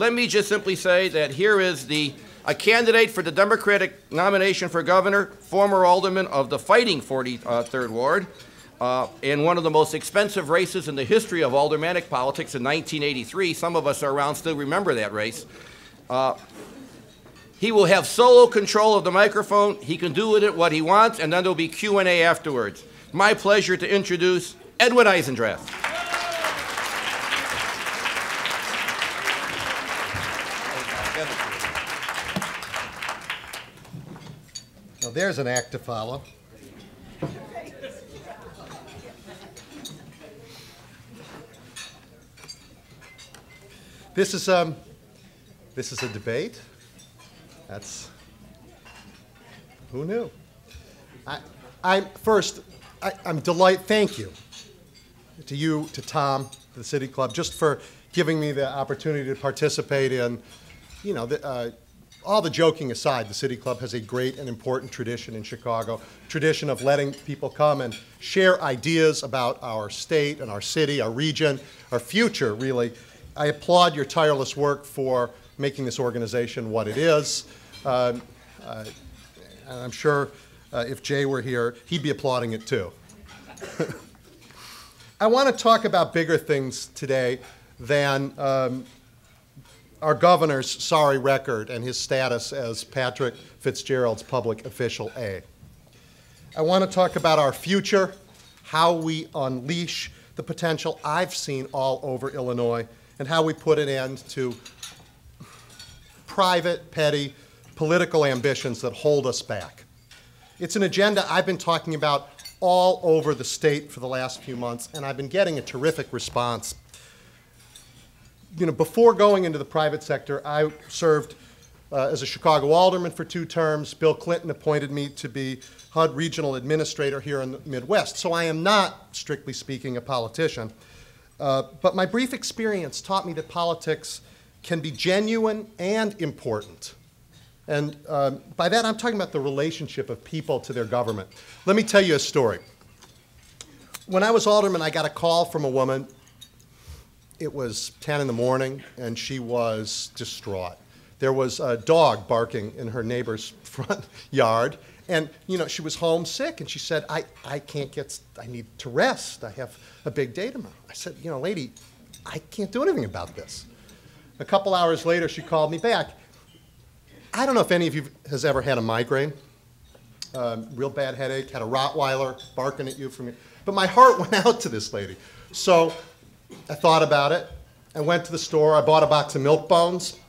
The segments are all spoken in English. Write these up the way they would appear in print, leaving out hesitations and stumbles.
let me just simply say that here is a candidate for the Democratic nomination for governor, former alderman of the fighting 43rd Ward, in one of the most expensive races in the history of aldermanic politics in 1983. Some of us are around still remember that race. He will have solo control of the microphone. He can do with it what he wants, and then there'll be Q&A afterwards. My pleasure to introduce Edwin Eisendrath. Now there's an act to follow. This is a debate. That's, who knew? I'm delighted, thank you to Tom, to the City Club, just for giving me the opportunity to participate in, you know, all the joking aside, the City Club has a great and important tradition in Chicago, tradition of letting people come and share ideas about our state and our city, our region, our future, really. I applaud your tireless work for making this organization what it is. And I'm sure if Jay were here, he'd be applauding it too. I want to talk about bigger things today than our governor's sorry record and his status as Patrick Fitzgerald's public official A. I want to talk about our future, how we unleash the potential I've seen all over Illinois, and how we put an end to private, petty, political ambitions that hold us back. It's an agenda I've been talking about all over the state for the last few months, and I've been getting a terrific response. You know, before going into the private sector, I served as a Chicago alderman for 2 terms. Bill Clinton appointed me to be HUD regional administrator here in the Midwest, so I am not, strictly speaking, a politician. But my brief experience taught me that politics can be genuine and important. And by that, I'm talking about the relationship of people to their government. Let me tell you a story. When I was alderman, I got a call from a woman. It was 10 in the morning, and she was distraught. There was a dog barking in her neighbor's front yard, and you know, she was homesick, and she said, I need to rest. I have a big day tomorrow. I said, you know, lady, I can't do anything about this. A couple hours later, she called me back. I don't know if any of you has ever had a migraine, real bad headache, had a Rottweiler barking at you from your, but my heart went out to this lady. So I thought about it. I went to the store, I bought a box of milk bones,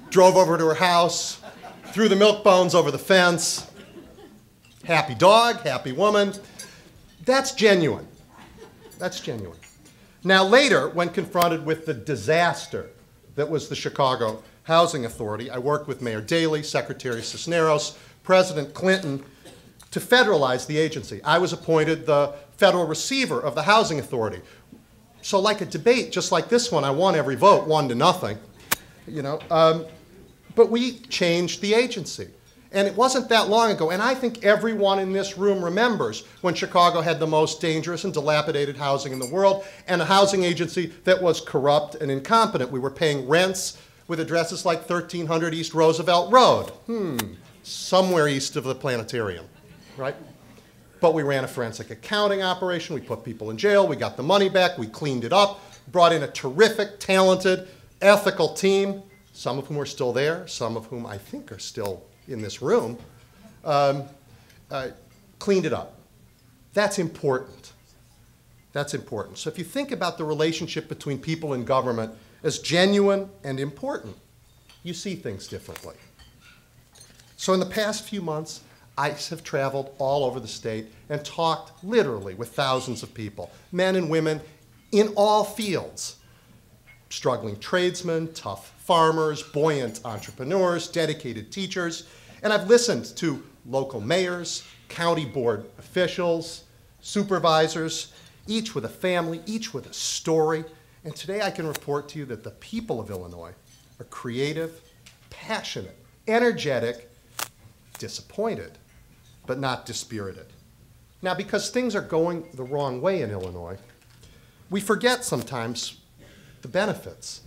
drove over to her house, threw the milk bones over the fence. Happy dog, happy woman. That's genuine. That's genuine. Now later, when confronted with the disaster that was the Chicago Housing Authority, I worked with Mayor Daley, Secretary Cisneros, President Clinton to federalize the agency. I was appointed the federal receiver of the Housing Authority. So like a debate, just like this one, I won every vote, 1-0, you know. But we changed the agency. And it wasn't that long ago, and I think everyone in this room remembers when Chicago had the most dangerous and dilapidated housing in the world, and a housing agency that was corrupt and incompetent. We were paying rents with addresses like 1300 East Roosevelt Road. Somewhere east of the planetarium, right? But we ran a forensic accounting operation, we put people in jail, we got the money back, we cleaned it up, brought in a terrific, talented, ethical team, some of whom are still there, some of whom I think are still in this room, cleaned it up. That's important. That's important. So if you think about the relationship between people and government as genuine and important, you see things differently. So in the past few months, I have traveled all over the state and talked literally with thousands of people, men and women in all fields, struggling tradesmen, tough farmers, buoyant entrepreneurs, dedicated teachers, and I've listened to local mayors, county board officials, supervisors, each with a family, each with a story, and today I can report to you that the people of Illinois are creative, passionate, energetic, disappointed, but not dispirited. Now, because things are going the wrong way in Illinois, we forget sometimes the benefits.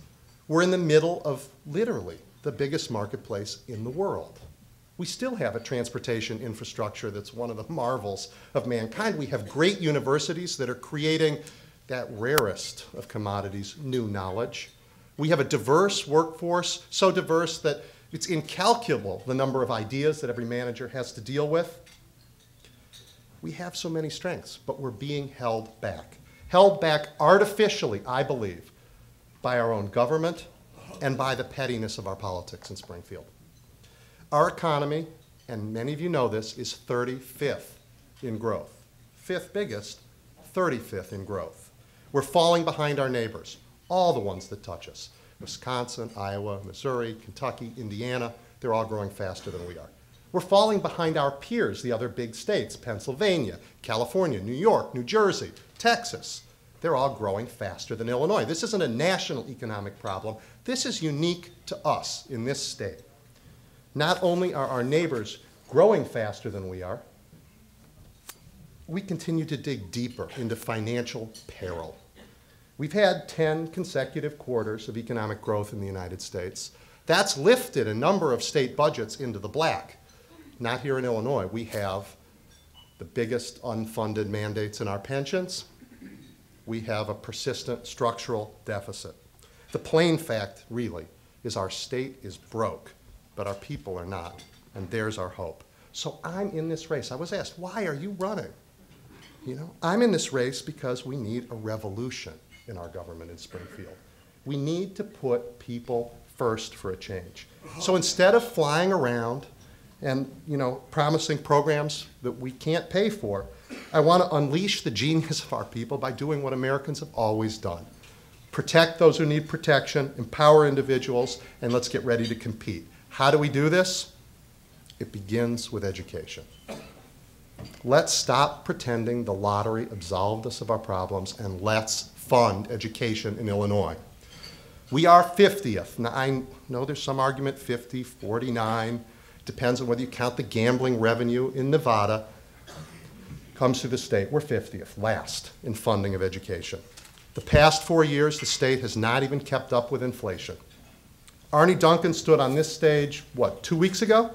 We're in the middle of literally the biggest marketplace in the world. We still have a transportation infrastructure that's one of the marvels of mankind. We have great universities that are creating that rarest of commodities, new knowledge. We have a diverse workforce, so diverse that it's incalculable the number of ideas that every manager has to deal with. We have so many strengths, but we're being held back. Held back artificially, I believe, by our own government and by the pettiness of our politics in Springfield. Our economy, and many of you know this, is 35th in growth. Fifth biggest, 35th in growth. We're falling behind our neighbors, all the ones that touch us. Wisconsin, Iowa, Missouri, Kentucky, Indiana, they're all growing faster than we are. We're falling behind our peers, the other big states, Pennsylvania, California, New York, New Jersey, Texas. They're all growing faster than Illinois. This isn't a national economic problem. This is unique to us in this state. Not only are our neighbors growing faster than we are, we continue to dig deeper into financial peril. We've had 10 consecutive quarters of economic growth in the United States. That's lifted a number of state budgets into the black. Not here in Illinois. We have the biggest unfunded mandates in our pensions. We have a persistent structural deficit. The plain fact, really, is our state is broke, but our people are not, and there's our hope. So I'm in this race. I was asked, why are you running? You know, I'm in this race because we need a revolution in our government in Springfield. We need to put people first for a change. So instead of flying around and, you know, promising programs that we can't pay for, I want to unleash the genius of our people by doing what Americans have always done. Protect those who need protection, empower individuals, and let's get ready to compete. How do we do this? It begins with education. Let's stop pretending the lottery absolved us of our problems, and let's fund education in Illinois. We are 50th. Now, I know there's some argument, 50, 49, depends on whether you count the gambling revenue in Nevada, comes through the state. We're 50th, last in funding of education. The past 4 years, the state has not even kept up with inflation. Arne Duncan stood on this stage, what, 2 weeks ago?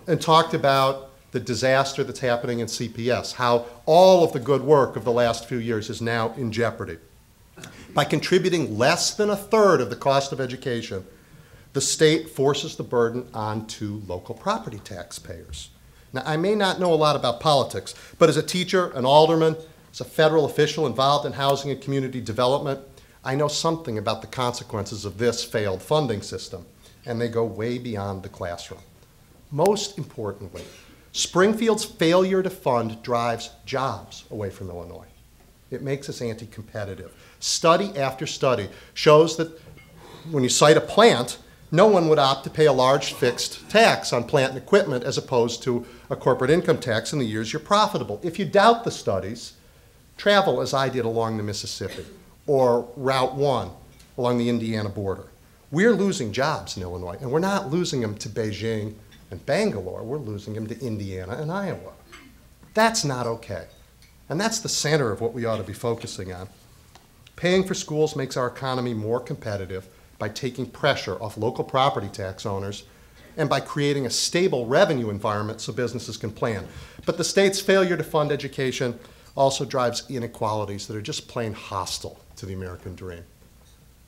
And talked about the disaster that's happening in CPS, how all of the good work of the last few years is now in jeopardy. By contributing less than a third of the cost of education, the state forces the burden onto local property taxpayers. Now, I may not know a lot about politics, but as a teacher, an alderman, as a federal official involved in housing and community development, I know something about the consequences of this failed funding system, and they go way beyond the classroom. Most importantly, Springfield's failure to fund drives jobs away from Illinois. It makes us anti-competitive. Study after study shows that when you cite a plant, no one would opt to pay a large fixed tax on plant and equipment as opposed to a corporate income tax in the years you're profitable. If you doubt the studies, travel as I did along the Mississippi or Route 1 along the Indiana border. We're losing jobs in Illinois, and we're not losing them to Beijing and Bangalore. We're losing them to Indiana and Iowa. That's not okay. And that's the center of what we ought to be focusing on. Paying for schools makes our economy more competitive by taking pressure off local property tax owners and by creating a stable revenue environment so businesses can plan. But the state's failure to fund education also drives inequalities that are just plain hostile to the American dream.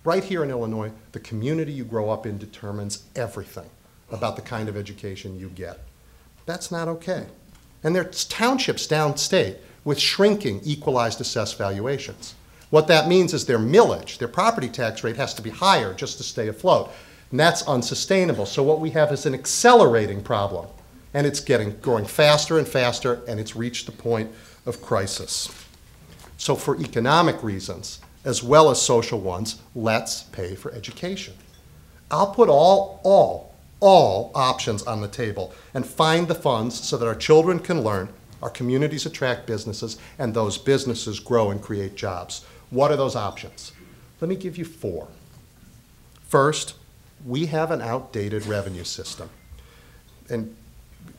Right here in Illinois, the community you grow up in determines everything about the kind of education you get. That's not okay. And there's townships downstate with shrinking equalized assessed valuations. What that means is their millage, their property tax rate has to be higher just to stay afloat. And that's unsustainable. So what we have is an accelerating problem. And it's growing faster and faster, and it's reached the point of crisis. So for economic reasons, as well as social ones, let's pay for education. I'll put all options on the table and find the funds so that our children can learn, our communities attract businesses, and those businesses grow and create jobs. What are those options? Let me give you 4. First, we have an outdated revenue system. And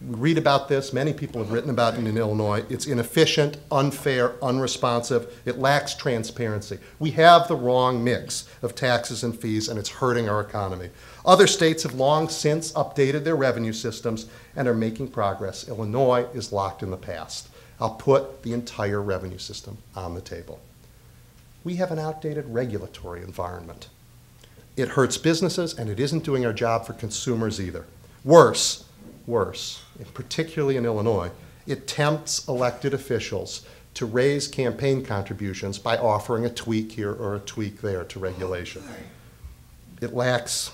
We read about this. Many people have written about it in Illinois. It's inefficient, unfair, unresponsive. It lacks transparency. We have the wrong mix of taxes and fees, and it's hurting our economy. Other states have long since updated their revenue systems and are making progress. Illinois is locked in the past. I'll put the entire revenue system on the table. We have an outdated regulatory environment. It hurts businesses, and it isn't doing our job for consumers either. Worse, and particularly in Illinois, it tempts elected officials to raise campaign contributions by offering a tweak here or a tweak there to regulation. It lacks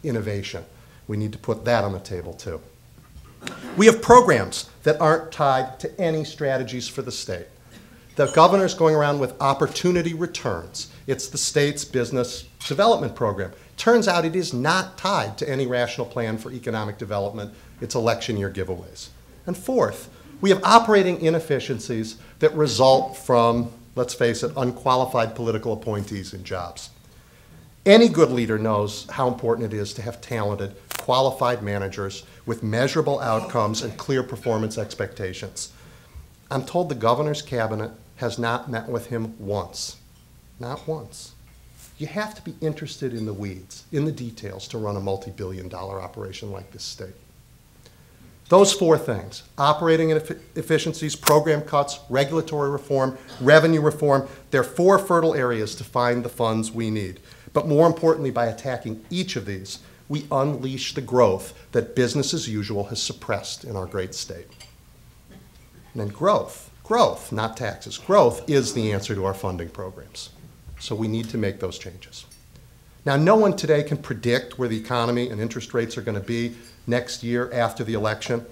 innovation. We need to put that on the table too. We have programs that aren't tied to any strategies for the state. The governor's going around with opportunity returns. It's the state's business development program. Turns out it is not tied to any rational plan for economic development. It's election year giveaways. And fourth, we have operating inefficiencies that result from, let's face it, unqualified political appointees in jobs. Any good leader knows how important it is to have talented, qualified managers with measurable outcomes and clear performance expectations. I'm told the governor's cabinet has not met with him once. Not once. You have to be interested in the weeds, in the details, to run a multi-billion-dollar operation like this state. Those four things: operating inefficiencies, program cuts, regulatory reform, revenue reform, they're four fertile areas to find the funds we need. But more importantly, by attacking each of these, we unleash the growth that business as usual has suppressed in our great state. And then growth, not taxes. Growth is the answer to our funding programs. So we need to make those changes. Now, no one today can predict where the economy and interest rates are going to be next year after the election,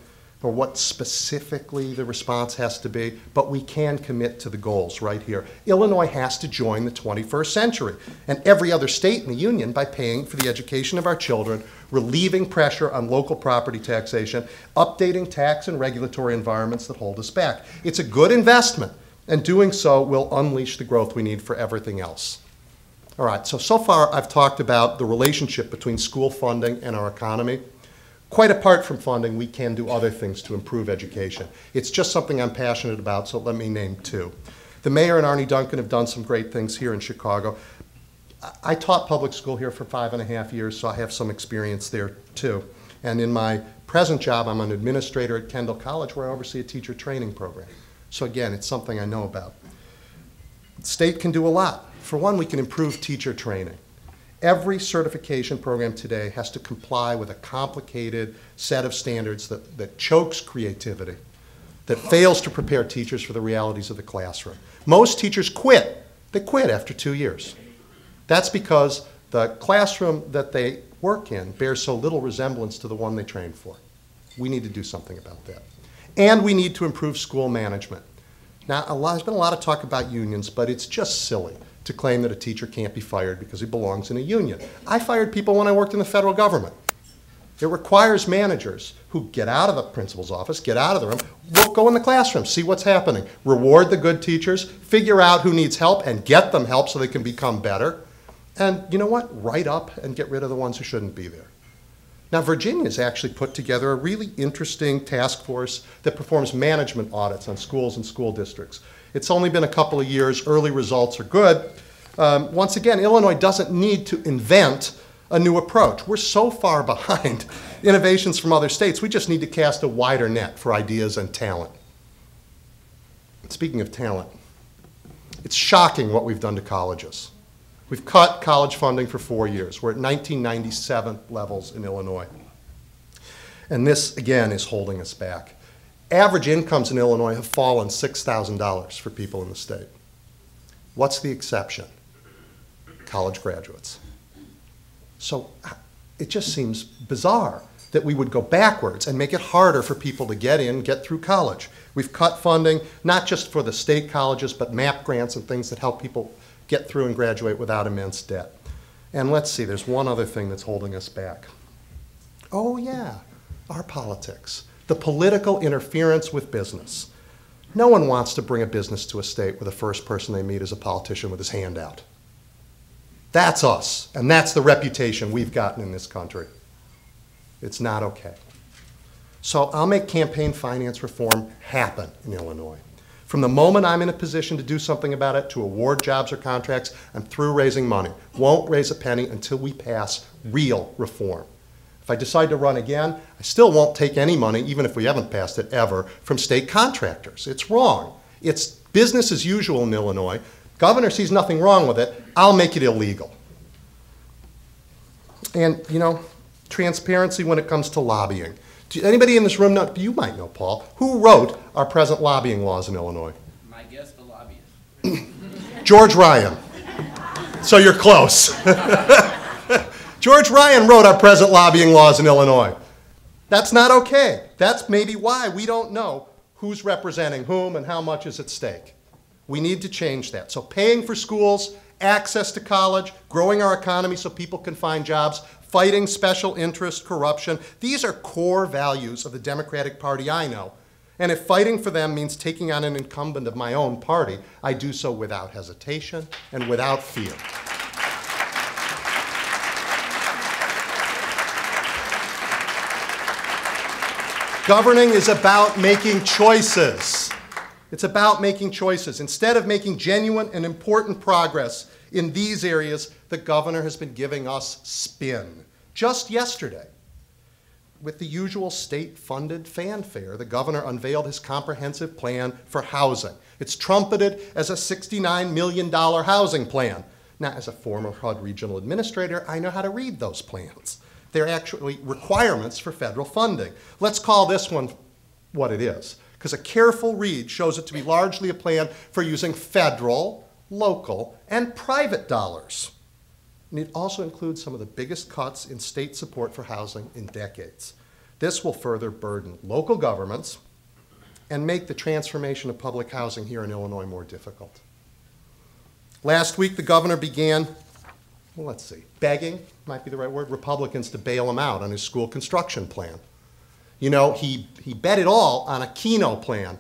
or what specifically the response has to be, but we can commit to the goals right here. Illinois has to join the 21st century, and every other state in the union, by paying for the education of our children, relieving pressure on local property taxation, updating tax and regulatory environments that hold us back. It's a good investment, and doing so will unleash the growth we need for everything else. All right, so far I've talked about the relationship between school funding and our economy. Quite apart from funding, we can do other things to improve education. It's just something I'm passionate about, so let me name two. The mayor and Arnie Duncan have done some great things here in Chicago. I taught public school here for 5.5 years, so I have some experience there too. And in my present job, I'm an administrator at Kendall College, where I oversee a teacher training program. So again, it's something I know about. The state can do a lot. For one, we can improve teacher training. Every certification program today has to comply with a complicated set of standards that chokes creativity, that fails to prepare teachers for the realities of the classroom. Most teachers quit. They quit after 2 years. That's because the classroom that they work in bears so little resemblance to the one they trained for. We need to do something about that. And we need to improve school management. Now, there's been a lot of talk about unions, but it's just silly to claim that a teacher can't be fired because he belongs in a union. I fired people when I worked in the federal government. It requires managers who get out of the principal's office, get out of the room, go in the classroom, see what's happening, reward the good teachers, figure out who needs help and get them help so they can become better. And you know what? Write up and get rid of the ones who shouldn't be there. Now, Virginia's actually put together a really interesting task force that performs management audits on schools and school districts. It's only been a couple of years. Early results are good. Once again, Illinois doesn't need to invent a new approach. We're so far behind innovations from other states. We just need to cast a wider net for ideas and talent. Speaking of talent, it's shocking what we've done to colleges. We've cut college funding for 4 years. We're at 1997 levels in Illinois. And this, again, is holding us back. Average incomes in Illinois have fallen $6,000 for people in the state. What's the exception? College graduates. So it just seems bizarre that we would go backwards and make it harder for people to get in, get through college. We've cut funding, not just for the state colleges, but MAP grants and things that help people get through and graduate without immense debt. And let's see, there's one other thing that's holding us back. Oh yeah, our politics. The political interference with business. No one wants to bring a business to a state where the first person they meet is a politician with his hand out. That's us, and that's the reputation we've gotten in this country. It's not okay. So I'll make campaign finance reform happen in Illinois. From the moment I'm in a position to do something about it, to award jobs or contracts, I'm through raising money. Won't raise a penny until we pass real reform. If I decide to run again, I still won't take any money, even if we haven't passed it ever, from state contractors. It's wrong. It's business as usual in Illinois. Governor sees nothing wrong with it. I'll make it illegal. And, you know, transparency when it comes to lobbying. Anybody in this room know, you might know, Paul, who wrote our present lobbying laws in Illinois? My guess, the lobbyist. George Ryan. So you're close. George Ryan wrote our present lobbying laws in Illinois. That's not okay. That's maybe why we don't know who's representing whom and how much is at stake. We need to change that. So paying for schools, access to college, growing our economy so people can find jobs, fighting special interest corruption, these are core values of the Democratic Party I know. And if fighting for them means taking on an incumbent of my own party, I do so without hesitation and without fear. Governing is about making choices. It's about making choices. Instead of making genuine and important progress in these areas, the governor has been giving us spin. Just yesterday, with the usual state-funded fanfare, the governor unveiled his comprehensive plan for housing. It's trumpeted as a $69 million housing plan. Now, as a former HUD regional administrator, I know how to read those plans. They're actually requirements for federal funding. Let's call this one what it is, because a careful read shows it to be largely a plan for using federal, local, and private dollars. And it also includes some of the biggest cuts in state support for housing in decades. This will further burden local governments and make the transformation of public housing here in Illinois more difficult. Last week, the governor began, well, let's see, begging, might be the right word, Republicans to bail him out on his school construction plan. You know, he bet it all on a Keno plan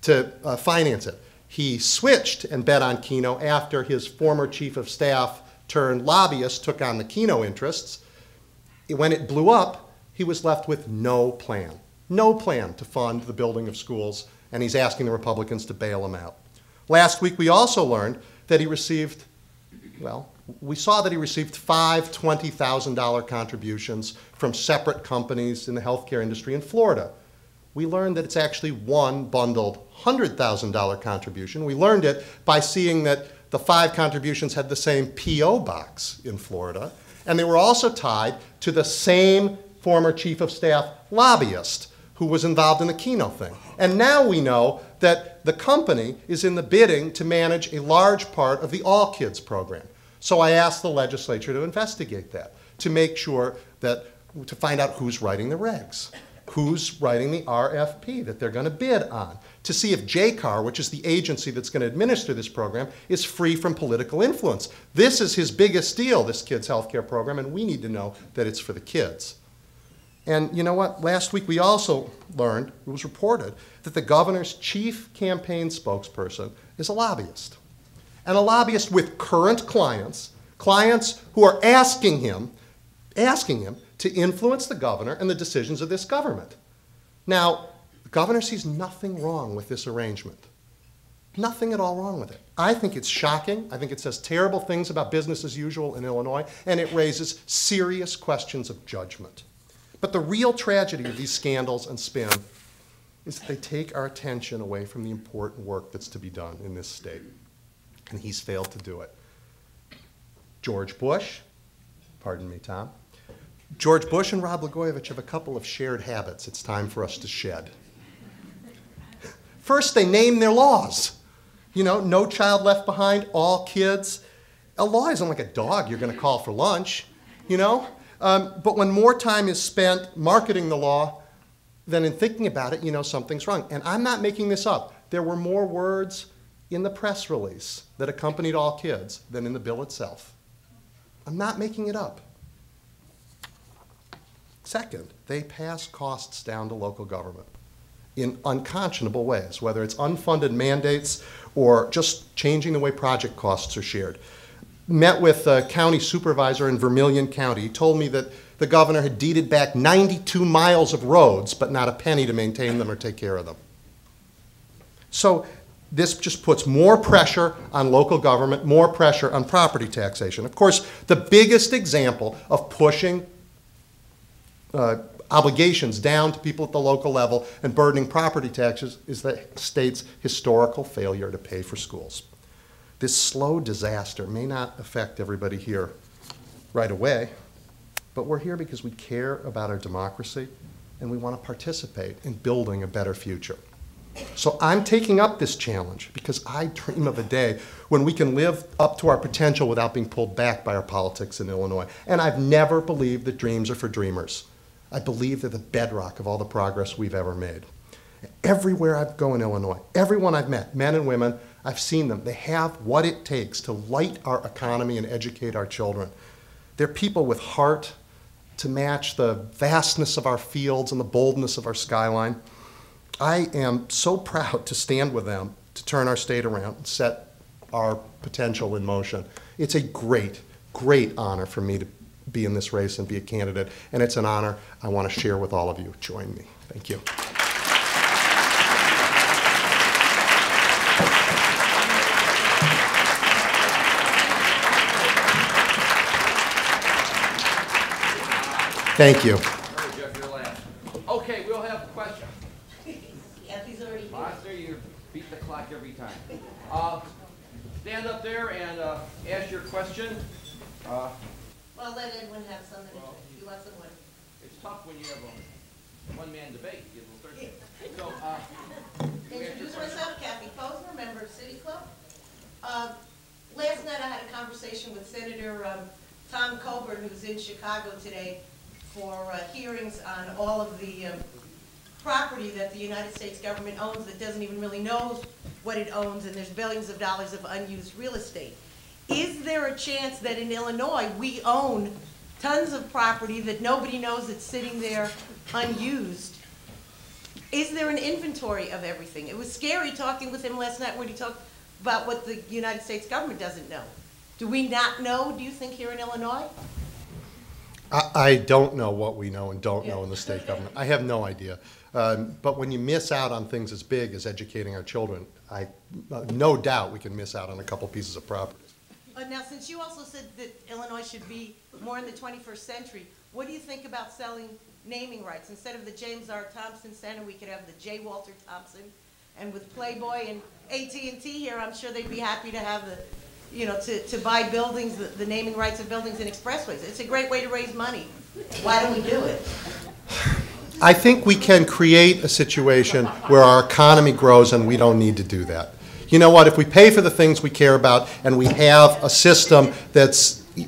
to finance it. He switched and bet on Keno after his former chief of staff turned lobbyist took on the Keno interests. When it blew up, he was left with no plan to fund the building of schools, and he's asking the Republicans to bail him out. Last week, we also learned that he received, well, we saw that he received 5 $20,000 contributions from separate companies in the healthcare industry in Florida. We learned that it's actually one bundled $100,000 contribution. We learned it by seeing that the 5 contributions had the same P.O. box in Florida, and they were also tied to the same former chief of staff lobbyist who was involved in the Keno thing. And now we know that the company is in the bidding to manage a large part of the All Kids program. So I asked the legislature to investigate that, to make sure that, to find out who's writing the regs, who's writing the RFP that they're going to bid on, to see if JCAR, which is the agency that's going to administer this program, is free from political influence. This is his biggest deal, this kids' health care program, and we need to know that it's for the kids. And you know what? Last week we also learned, it was reported, that the governor's chief campaign spokesperson is a lobbyist. And a lobbyist with current clients, clients who are asking him to influence the governor and the decisions of this government. Now, the governor sees nothing wrong with this arrangement. Nothing at all wrong with it. I think it's shocking. I think it says terrible things about business as usual in Illinois, and it raises serious questions of judgment. But the real tragedy of these scandals and spin is that they take our attention away from the important work that's to be done in this state. And he's failed to do it. George Bush, pardon me, Tom, George Bush and Rod Blagojevich have a couple of shared habits it's time for us to shed. First, they name their laws. You know, No Child Left Behind, All Kids. A law isn't like a dog you're going to call for lunch, you know? But when more time is spent marketing the law than in thinking about it, you know something's wrong. And I'm not making this up. There were more words in the press release that accompanied All Kids than in the bill itself. I'm not making it up. Second, they pass costs down to local government in unconscionable ways, whether it's unfunded mandates or just changing the way project costs are shared. Met with a county supervisor in Vermilion County. He told me that the governor had deeded back 92 miles of roads, but not a penny to maintain them or take care of them. So this just puts more pressure on local government, more pressure on property taxation. Of course, the biggest example of pushing obligations down to people at the local level and burdening property taxes is the state's historical failure to pay for schools. This slow disaster may not affect everybody here right away, but we're here because we care about our democracy and we want to participate in building a better future. So I'm taking up this challenge because I dream of a day when we can live up to our potential without being pulled back by our politics in Illinois. And I've never believed that dreams are for dreamers. I believe they're the bedrock of all the progress we've ever made. Everywhere I go in Illinois, everyone I've met, men and women, I've seen them. They have what it takes to light our economy and educate our children. They're people with heart to match the vastness of our fields and the boldness of our skyline. I am so proud to stand with them to turn our state around and set our potential in motion. It's a great, great honor for me to be in this race and be a candidate, and it's an honor I want to share with all of you. Join me. Thank you. Thank you. Jeff, you're last. Okay, we'll have a question. Effie's already here. Monster, you beat the clock every time. Stand up there and ask your question. Well, let Edwin have something. He wants someone. It's tough when you have a one-man debate. You get a little thirsty. So, Introduce myself, Kathy Posner, member of City Club. Last night I had a conversation with Senator Tom Coburn, who's in Chicago today, for hearings on all of the property that the United States government owns that doesn't even really know what it owns, and there's billions of dollars of unused real estate. Is there a chance that in Illinois we own tons of property that nobody knows that's sitting there unused? Is there an inventory of everything? It was scary talking with him last night when he talked about what the United States government doesn't know. Do we not know, do you think, here in Illinois? I don't know what we know and don't know in the state government. I have no idea. But when you miss out on things as big as educating our children, no doubt we can miss out on a couple pieces of property. Now, since you also said that Illinois should be more in the 21st century, what do you think about selling naming rights? Instead of the James R. Thompson Center, we could have the J. Walter Thompson. And with Playboy and AT&T here, I'm sure they'd be happy to have the, you know, to buy buildings, the naming rights of buildings and expressways. It's a great way to raise money. Why don't we do it? I think we can create a situation where our economy grows and we don't need to do that. You know what, if we pay for the things we care about and we have a system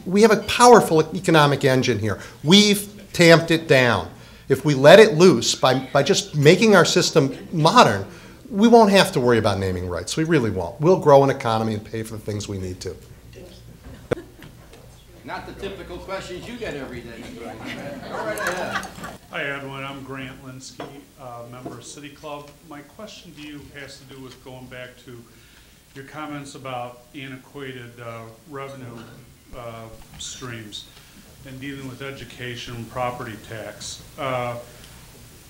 we have a powerful economic engine here. We've tamped it down. If we let it loose by just making our system modern, we won't have to worry about naming rights. We really won't. We'll grow an economy and pay for the things we need to. not the typical questions you get every day. Go right ahead. Hi, Edwin. I'm Grant Linsky, member of City Club. My question to you has to do with going back to your comments about antiquated revenue streams and dealing with education and property tax.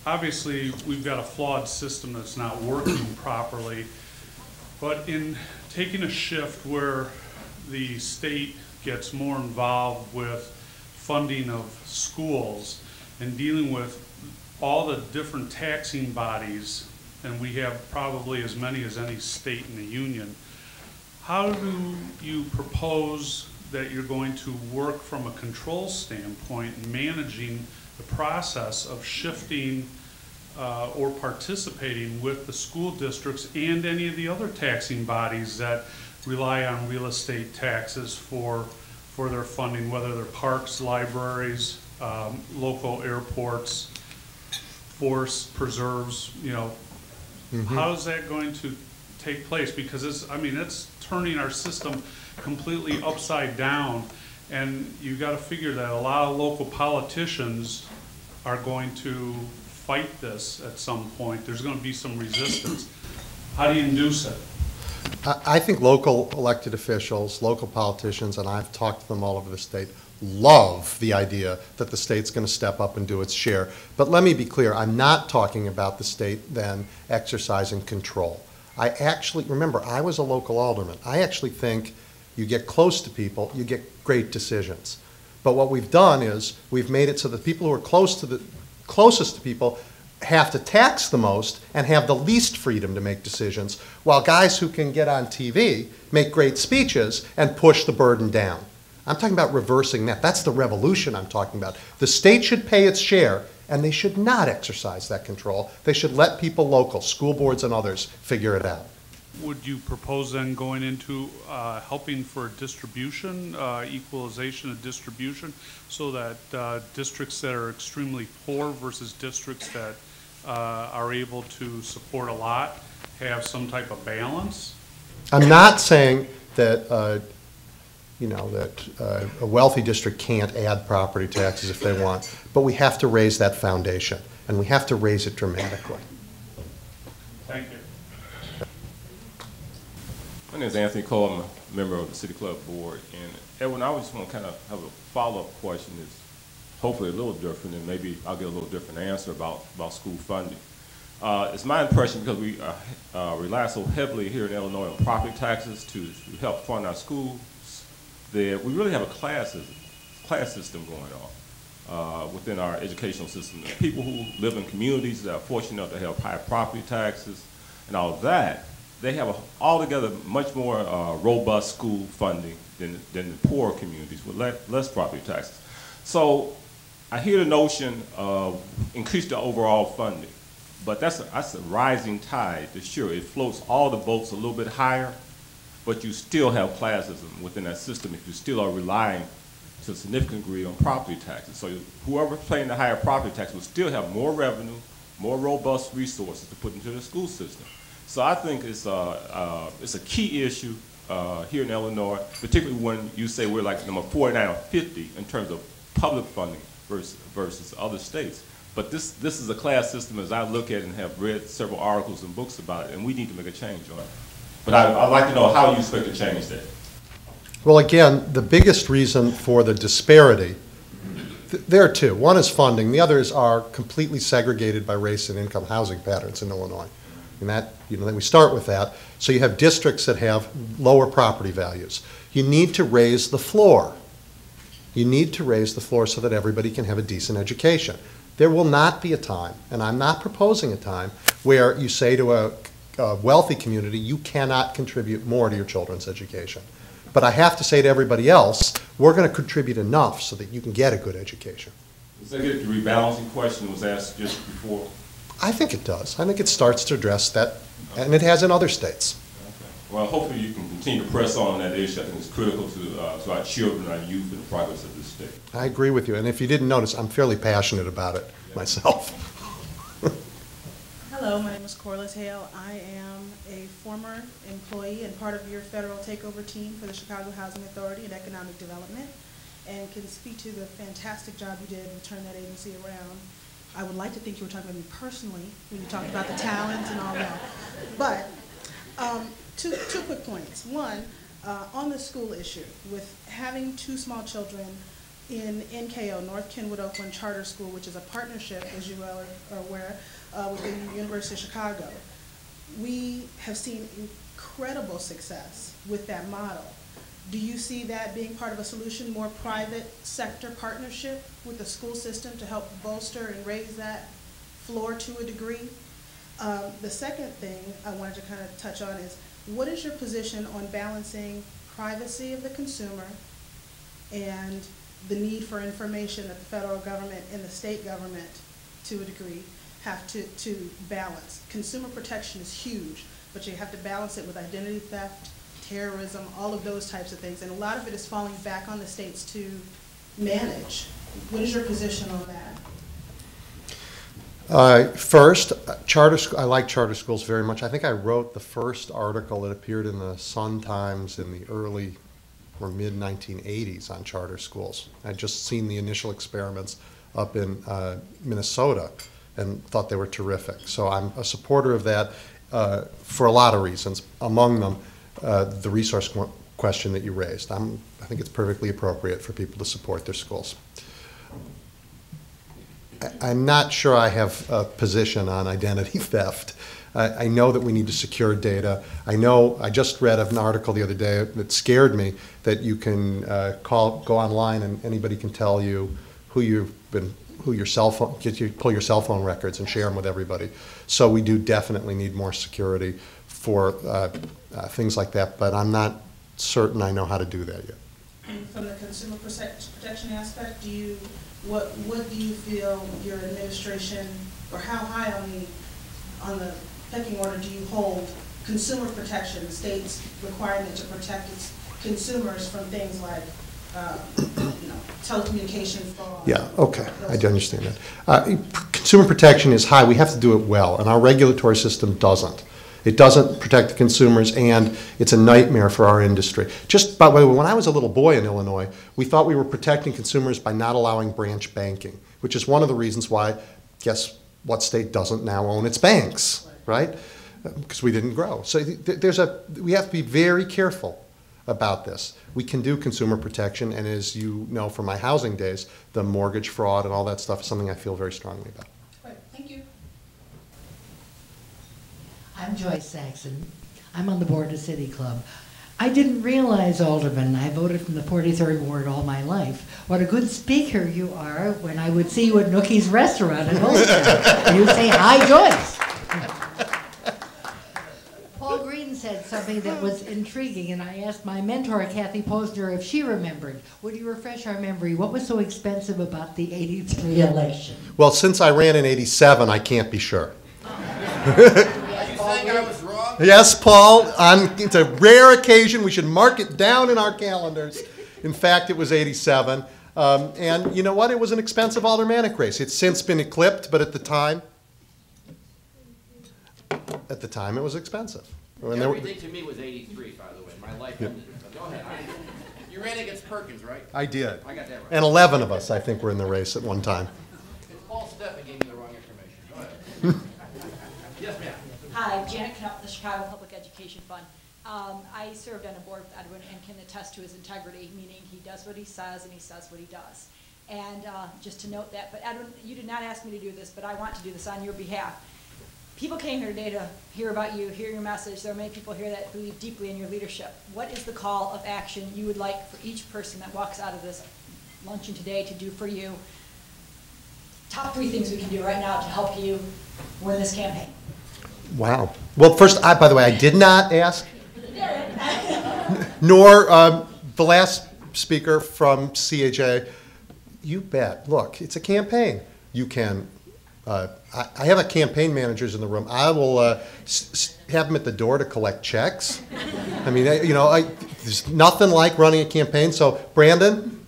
Obviously, we've got a flawed system that's not working properly, but in taking a shift where the state gets more involved with funding of schools and dealing with all the different taxing bodies, and we have probably as many as any state in the union, how do you propose that you're going to work from a control standpoint in managing the process of shifting or participating with the school districts and any of the other taxing bodies that rely on real estate taxes for their funding, whether they're parks, libraries, local airports, forests, preserves, you know. How is that going to take place? Because it's turning our system completely upside down, and you've got to figure that a lot of local politicians are going to fight this at some point. There's going to be some resistance. How do you induce it? I think local elected officials, local politicians, and I've talked to them all over the state, love the idea that the state's going to step up and do its share. But let me be clear, I'm not talking about the state then exercising control. I actually, remember, I was a local alderman. I actually think you get close to people, you get great decisions. But what we've done is we've made it so that people who are closest to people have to tax the most and have the least freedom to make decisions, while guys who can get on TV make great speeches and push the burden down. I'm talking about reversing that. That's the revolution I'm talking about. The state should pay its share, and they should not exercise that control. They should let people local, school boards and others, figure it out. Would you propose then going into helping for distribution, equalization of distribution, so that districts that are extremely poor versus districts that are able to support a lot have some type of balance? I'm not saying that a wealthy district can't add property taxes if they want, but we have to raise that foundation, and we have to raise it dramatically. Thank you. My name is Anthony Cole. I'm a member of the City Club Board. And Edwin, I just want to kind of have a follow-up question that's hopefully a little different, and maybe I'll get a little different answer about school funding. It's my impression, because we rely so heavily here in Illinois on property taxes to help fund our schools, that we really have a class system going on within our educational system. The people who live in communities that are fortunate enough to have high property taxes and all of that, they have altogether much more robust school funding than the poorer communities with less property taxes. So I hear the notion of increase the overall funding, but that's a rising tide. Sure, it floats all the boats a little bit higher, but you still have classism within that system if you still are relying to a significant degree on property taxes. So whoever's paying the higher property tax will still have more revenue, more robust resources to put into the school system. So I think it's a key issue here in Illinois, particularly when you say we're like number 49 or 50 in terms of public funding versus other states. But this is a class system, as I look at it and have read several articles and books about it, and we need to make a change on it. But I'd like to know how you expect to change that. Well, again, the biggest reason for the disparity, there are two. One is funding. The others are completely segregated by race and income housing patterns in Illinois. And that, then we start with that. So you have districts that have lower property values. You need to raise the floor. You need to raise the floor so that everybody can have a decent education. There will not be a time, and I'm not proposing a time, where you say to a wealthy community, you cannot contribute more to your children's education. But I have to say to everybody else, we're going to contribute enough so that you can get a good education. Does that get the rebalancing question that was asked just before? I think it does. I think it starts to address that, and it has in other states. Okay. Well, hopefully you can continue to press on that issue. I think it's critical to our children, our youth, and the progress of this state. I agree with you, and if you didn't notice, I'm fairly passionate about it myself. Hello, my name is Corliss Hale. I am a former employee and part of your federal takeover team for the Chicago Housing Authority and Economic Development, and can speak to the fantastic job you did to turn that agency around. I would like to think you were talking about me personally when you talked about the talents and all that. But two quick points. One, on the school issue, with having two small children in NKO, North Kenwood Oakland Charter School, which is a partnership, as you well are aware, with the University of Chicago. We have seen incredible success with that model. Do you see that being part of a solution, more private sector partnership with the school system to help bolster and raise that floor to a degree? The second thing I wanted to kind of touch on is, what is your position on balancing privacy of the consumer and the need for information that the federal government and the state government, to a degree, have to balance? Consumer protection is huge, but you have to balance it with identity theft, terrorism, all of those types of things, and a lot of it is falling back on the states to manage. What is your position on that? First, I like charter schools very much. I think I wrote the first article that appeared in the Sun-Times in the early or mid-1980s on charter schools. I'd just seen the initial experiments up in Minnesota and thought they were terrific. So I'm a supporter of that for a lot of reasons. Among them, the resource question that you raised. I think it's perfectly appropriate for people to support their schools. I'm not sure I have a position on identity theft. I know that we need to secure data. I just read an article the other day that scared me, that you can go online and anybody can tell you pull your cell phone records and share them with everybody. So we do definitely need more security for things like that, but I'm not certain I know how to do that yet. And from the consumer protection aspect, what do you feel your administration, or how high on the pecking order do you hold consumer protection, the state's requirement to protect its consumers from things like telecommunication fraud? Yeah, okay, I do understand that. Consumer protection is high. We have to do it well, and our regulatory system doesn't. It doesn't protect the consumers, and it's a nightmare for our industry. Just by the way, when I was a little boy in Illinois, we thought we were protecting consumers by not allowing branch banking, which is one of the reasons why, guess what state doesn't now own its banks, right? Because we didn't grow. So we have to be very careful about this. We can do consumer protection, and as you know from my housing days, the mortgage fraud and all that stuff is something I feel very strongly about. Great, thank you. I'm Joyce Saxon. I'm on the board of City Club. I didn't realize, Alderman, I voted from the 43rd Ward all my life, what a good speaker you are when I would see you at Nookie's restaurant in Holstein. You'd say, "Hi, Joyce." Paul Green said something that was intriguing, and I asked my mentor, Kathy Posner, if she remembered. Would you refresh our memory? What was so expensive about the '83 election? Well, since I ran in '87, I can't be sure. I was wrong? Yes, Paul, it's a rare occasion. We should mark it down in our calendars. In fact, it was '87. And you know what? It was an expensive aldermanic race. It's since been eclipsed, but at the time it was expensive. Everything to me was '83, by the way. My life ended. Go ahead. You ran against Perkins, right? I did. I got that right. And 11 of us, I think, were in the race at one time. Paul Steffen gave me the wrong information. Go ahead. Yes, ma'am. Hi, Janet Knapp, the Chicago Public Education Fund. I served on a board with Edwin and can attest to his integrity, meaning he does what he says and he says what he does. And just to note that, but Edwin, you did not ask me to do this, but I want to do this on your behalf. People came here today to hear about you, hear your message. There are many people here that believe deeply in your leadership. What is the call of action you would like for each person that walks out of this luncheon today to do for you? Top 3 things we can do right now to help you win this campaign. Wow. Well, first, by the way, I did not ask, nor the last speaker from CHA. You bet. Look, it's a campaign. You can, I have a campaign managers in the room. I will have them at the door to collect checks. I mean, there's nothing like running a campaign. So Brandon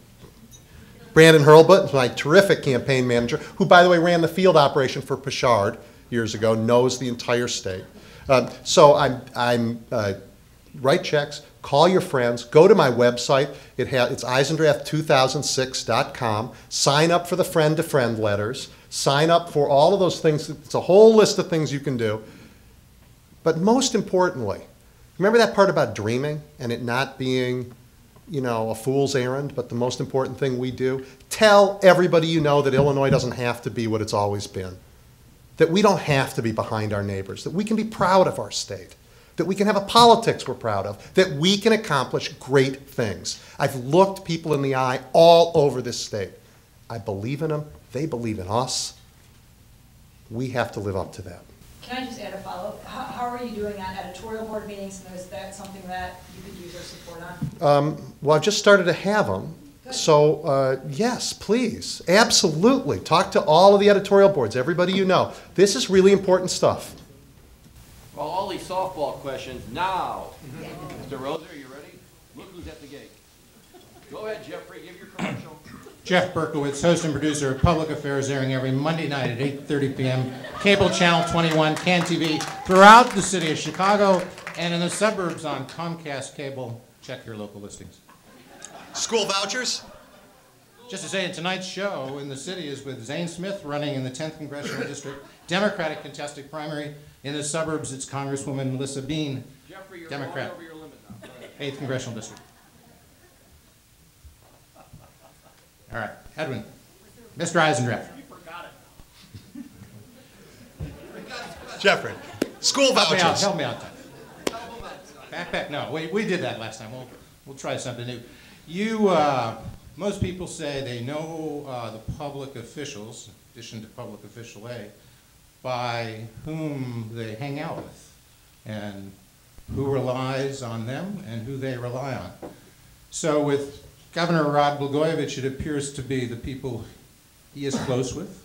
Hurlbut, my terrific campaign manager, who, by the way, ran the field operation for Peshard years ago, knows the entire state. So I'm write checks, call your friends, go to my website. It's eisendrath2006.com. Sign up for the friend-to-friend letters. Sign up for all of those things. It's a whole list of things you can do. But most importantly, remember that part about dreaming and it not being, a fool's errand, but the most important thing we do? Tell everybody you know that Illinois doesn't have to be what it's always been. That we don't have to be behind our neighbors, that we can be proud of our state, that we can have a politics we're proud of, that we can accomplish great things. I've looked people in the eye all over this state. I believe in them. They believe in us. We have to live up to that. Can I just add a follow-up? How are you doing on editorial board meetings, and is that something that you could use our support on? Well, I've just started to have them. Good. So, yes, please, absolutely. Talk to all of the editorial boards, everybody you know. This is really important stuff. Well, all these softball questions now. Mr. Roser, are you ready? Look who's at the gate. Go ahead, Jeffrey, give your commercial. Jeff Berkowitz, host and producer of Public Affairs, airing every Monday night at 8:30 p.m. Cable Channel 21, CAN TV, throughout the city of Chicago, and in the suburbs on Comcast Cable. Check your local listings. School vouchers? Just to say, in tonight's show in the city is with Zane Smith running in the 10th Congressional District, Democratic contested primary. In the suburbs, it's Congresswoman Melissa Bean, Jeffrey, you're Democrat. going over your limit now. 8th Congressional District. All right, Edwin. Mr. Eisendrath. Jeffrey, school vouchers. Help me out. Backpack, no, we did that last time. We'll try something new. Most people say they know the public officials, in addition to public official A, by whom they hang out with, and who relies on them and who they rely on. So with Governor Rod Blagojevich, it appears to be the people he is close with: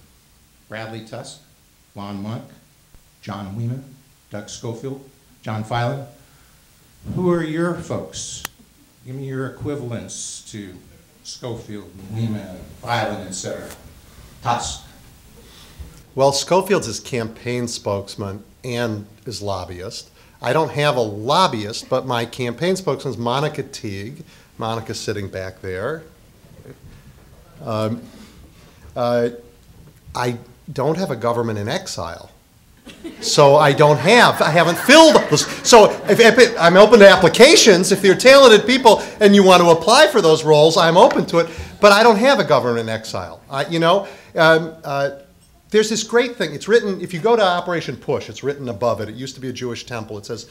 Bradley Tusk, Lon Monk, John Weeman, Doug Schofield, John Filan. Who are your folks? Give me your equivalents to Schofield, Weeman, Filan, etc. Tusk. Well, Schofield's his campaign spokesman and his lobbyist. I don't have a lobbyist, but my campaign spokesman is Monica Teague. Monica's sitting back there. I don't have a government in exile. So I haven't filled those. So if I'm open to applications. If you're talented people and you want to apply for those roles, I'm open to it. But I don't have a government in exile. There's this great thing. It's written, if you go to Operation Push, it's written above it. It used to be a Jewish temple. It says,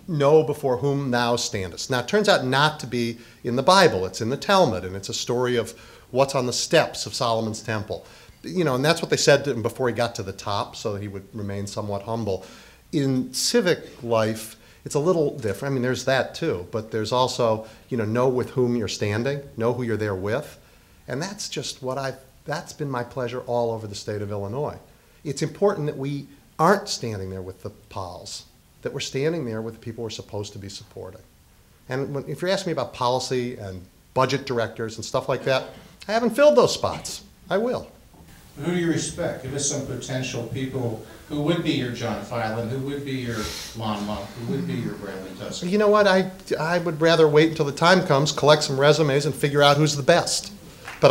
"Know before whom thou standest." Now, it turns out not to be in the Bible. It's in the Talmud, and it's a story of what's on the steps of Solomon's temple. And that's what they said to him before he got to the top, so that he would remain somewhat humble. In civic life, it's a little different. I mean, there's that too, but there's also, know with whom you're standing, know who you're there with, and that's just that's been my pleasure all over the state of Illinois. It's important that we aren't standing there with the pals, that we're standing there with the people we're supposed to be supporting. And if you're asking me about policy and budget directors and stuff like that, I haven't filled those spots. I will. Who do you respect? Give us some potential people who would be your John Filan, who would be your Lon Monk, who would be your Bradley Tusk. You know what? I would rather wait until the time comes, collect some resumes, and figure out who's the best. But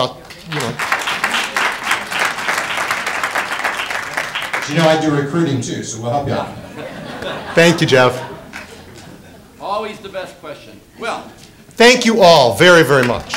I do recruiting too, so we'll help you out. Thank you, Jeff. Always the best question. Well, thank you all very, very much.